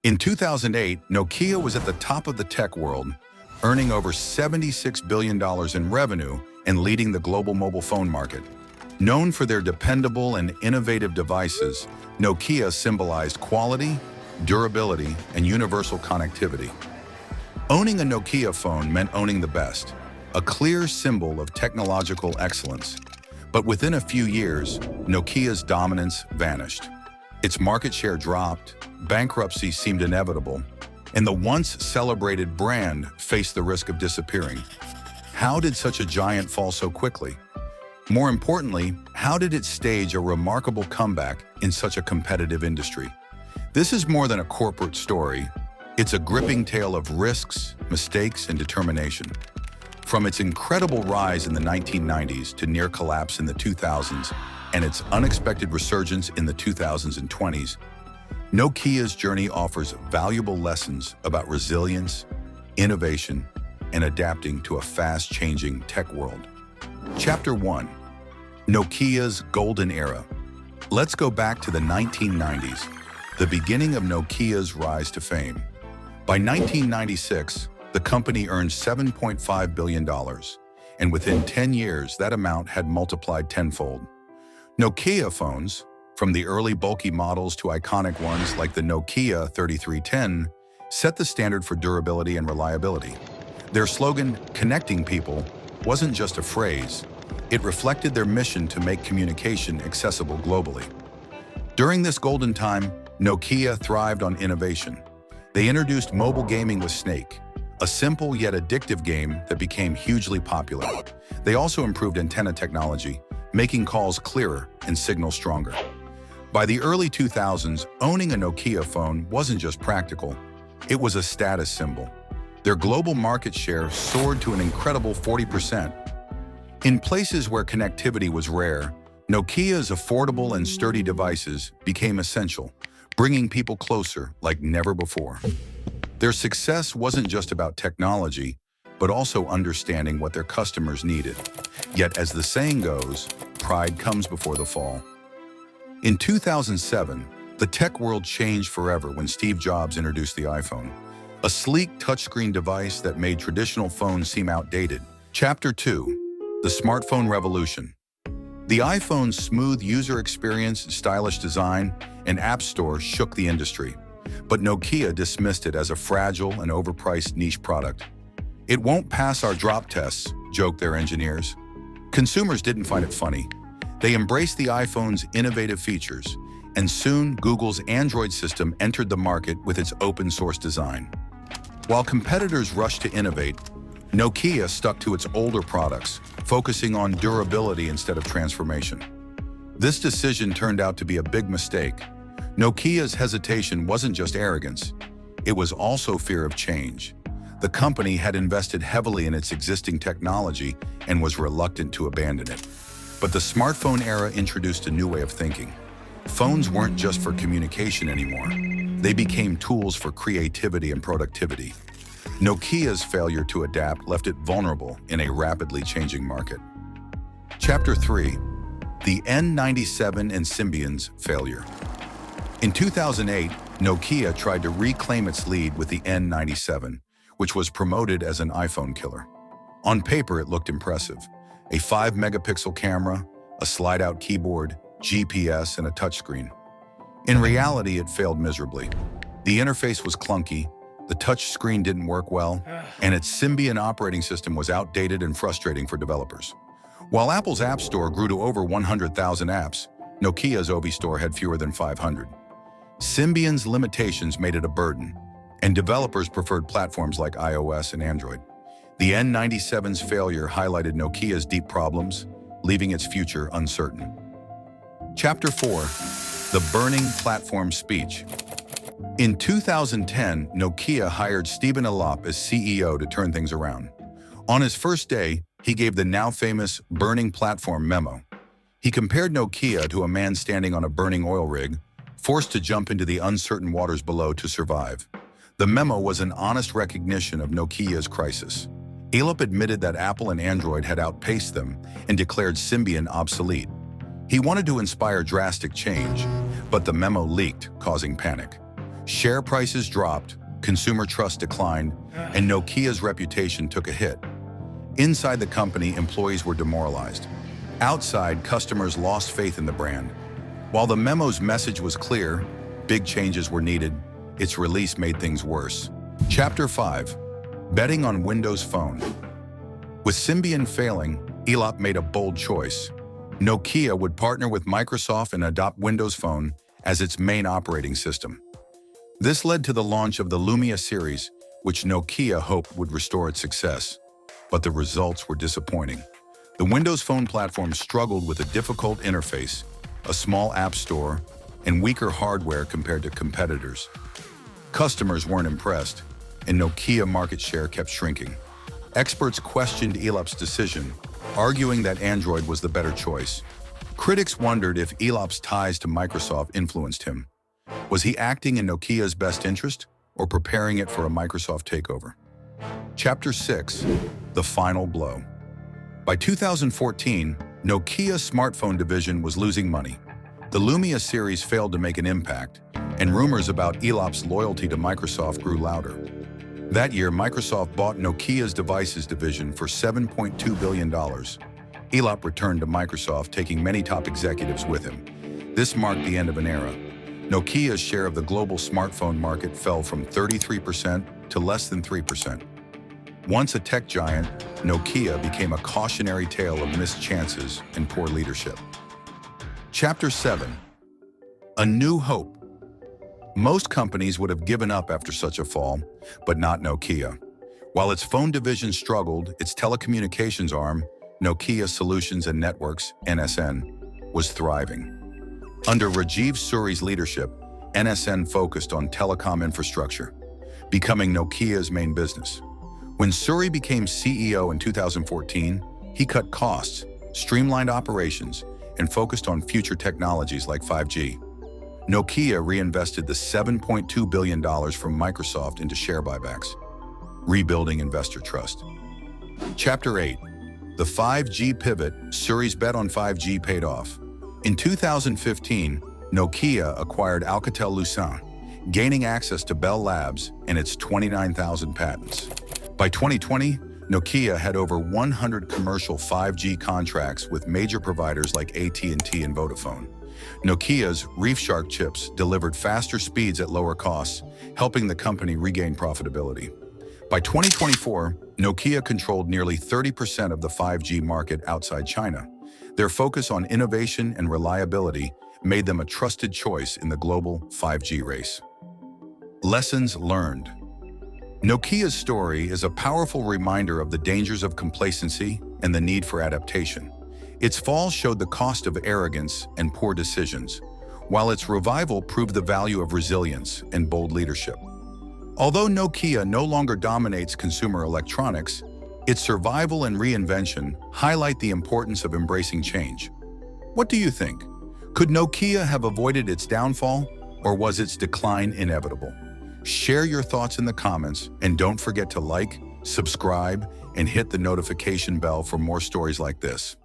In 2008, Nokia was at the top of the tech world, earning over $76 billion in revenue and leading the global mobile phone market. Known for their dependable and innovative devices, Nokia symbolized quality, durability, and universal connectivity. Owning a Nokia phone meant owning the best, a clear symbol of technological excellence. But within a few years, Nokia's dominance vanished. Its market share dropped, bankruptcy seemed inevitable, and the once celebrated brand faced the risk of disappearing. How did such a giant fall so quickly? More importantly, how did it stage a remarkable comeback in such a competitive industry? This is more than a corporate story. It's a gripping tale of risks, mistakes, and determination. From its incredible rise in the 1990s to near collapse in the 2000s and its unexpected resurgence in the 2020s, Nokia's journey offers valuable lessons about resilience, innovation, and adapting to a fast-changing tech world. Chapter 1. Nokia's Golden Era. Let's go back to the 1990s, the beginning of Nokia's rise to fame. By 1996, the company earned $7.5 billion, and within 10 years, that amount had multiplied tenfold. Nokia phones, from the early bulky models to iconic ones like the Nokia 3310, set the standard for durability and reliability. Their slogan, "Connecting People," wasn't just a phrase. It reflected their mission to make communication accessible globally. During this golden time, Nokia thrived on innovation. They introduced mobile gaming with Snake, a simple yet addictive game that became hugely popular. They also improved antenna technology, making calls clearer and signals stronger. By the early 2000s, owning a Nokia phone wasn't just practical, it was a status symbol. Their global market share soared to an incredible 40%. In places where connectivity was rare, Nokia's affordable and sturdy devices became essential, bringing people closer like never before. Their success wasn't just about technology, but also understanding what their customers needed. Yet, as the saying goes, pride comes before the fall. In 2007, the tech world changed forever when Steve Jobs introduced the iPhone, a sleek touchscreen device that made traditional phones seem outdated. Chapter 2. The Smartphone Revolution. The iPhone's smooth user experience, stylish design, and app store shook the industry. But Nokia dismissed it as a fragile and overpriced niche product. "It won't pass our drop tests," joked their engineers. Consumers didn't find it funny. They embraced the iPhone's innovative features, and soon Google's Android system entered the market with its open-source design. While competitors rushed to innovate, Nokia stuck to its older products, focusing on durability instead of transformation. This decision turned out to be a big mistake. Nokia's hesitation wasn't just arrogance, it was also fear of change. The company had invested heavily in its existing technology and was reluctant to abandon it. But the smartphone era introduced a new way of thinking. Phones weren't just for communication anymore. They became tools for creativity and productivity. Nokia's failure to adapt left it vulnerable in a rapidly changing market. Chapter 3. The N97 and Symbian Failure. In 2008, Nokia tried to reclaim its lead with the N97, which was promoted as an iPhone killer. On paper, it looked impressive. A 5-megapixel camera, a slide-out keyboard, GPS, and a touchscreen. In reality, it failed miserably. The interface was clunky, the touch screen didn't work well, and its Symbian operating system was outdated and frustrating for developers. While Apple's App Store grew to over 100,000 apps, Nokia's OV Store had fewer than 500. Symbian's limitations made it a burden, and developers preferred platforms like iOS and Android. The N97's failure highlighted Nokia's deep problems, leaving its future uncertain. Chapter 4. The Burning Platform Speech. In 2010, Nokia hired Stephen Elop as CEO to turn things around. On his first day, he gave the now famous burning platform memo. He compared Nokia to a man standing on a burning oil rig, forced to jump into the uncertain waters below to survive. The memo was an honest recognition of Nokia's crisis. Elop admitted that Apple and Android had outpaced them and declared Symbian obsolete. He wanted to inspire drastic change, but the memo leaked, causing panic. Share prices dropped, consumer trust declined, and Nokia's reputation took a hit. Inside the company, employees were demoralized. Outside, customers lost faith in the brand. While the memo's message was clear, big changes were needed. Its release made things worse. Chapter 5. Betting on Windows Phone. With Symbian failing, Elop made a bold choice. Nokia would partner with Microsoft and adopt Windows Phone as its main operating system. This led to the launch of the Lumia series, which Nokia hoped would restore its success. But the results were disappointing. The Windows Phone platform struggled with a difficult interface, a small app store, and weaker hardware compared to competitors. Customers weren't impressed, and Nokia market share kept shrinking. Experts questioned Elop's decision, arguing that Android was the better choice. Critics wondered if Elop's ties to Microsoft influenced him. Was he acting in Nokia's best interest or preparing it for a Microsoft takeover? Chapter 6. The Final Blow. By 2014, Nokia's smartphone division was losing money. The Lumia series failed to make an impact, and rumors about Elop's loyalty to Microsoft grew louder. That year, Microsoft bought Nokia's devices division for $7.2 billion. Elop returned to Microsoft, taking many top executives with him. This marked the end of an era. Nokia's share of the global smartphone market fell from 33% to less than 3%. Once a tech giant, Nokia became a cautionary tale of missed chances and poor leadership. Chapter 7. A New Hope. Most companies would have given up after such a fall, but not Nokia. While its phone division struggled, its telecommunications arm, Nokia Solutions and Networks, NSN, was thriving. Under Rajeev Suri's leadership, NSN focused on telecom infrastructure, becoming Nokia's main business. When Suri became CEO in 2014, he cut costs, streamlined operations, and focused on future technologies like 5G. Nokia reinvested the $7.2 billion from Microsoft into share buybacks, rebuilding investor trust. Chapter 8. The 5G Pivot. Suri's bet on 5G paid off. In 2015, Nokia acquired Alcatel-Lucent, gaining access to Bell Labs and its 29,000 patents. By 2020, Nokia had over 100 commercial 5G contracts with major providers like AT&T and Vodafone. Nokia's ReefShark chips delivered faster speeds at lower costs, helping the company regain profitability. By 2024, Nokia controlled nearly 30% of the 5G market outside China. Their focus on innovation and reliability made them a trusted choice in the global 5G race. Lessons learned. Nokia's story is a powerful reminder of the dangers of complacency and the need for adaptation. Its fall showed the cost of arrogance and poor decisions, while its revival proved the value of resilience and bold leadership. Although Nokia no longer dominates consumer electronics, its survival and reinvention highlight the importance of embracing change. What do you think? Could Nokia have avoided its downfall, or was its decline inevitable? Share your thoughts in the comments, and don't forget to like, subscribe, and hit the notification bell for more stories like this.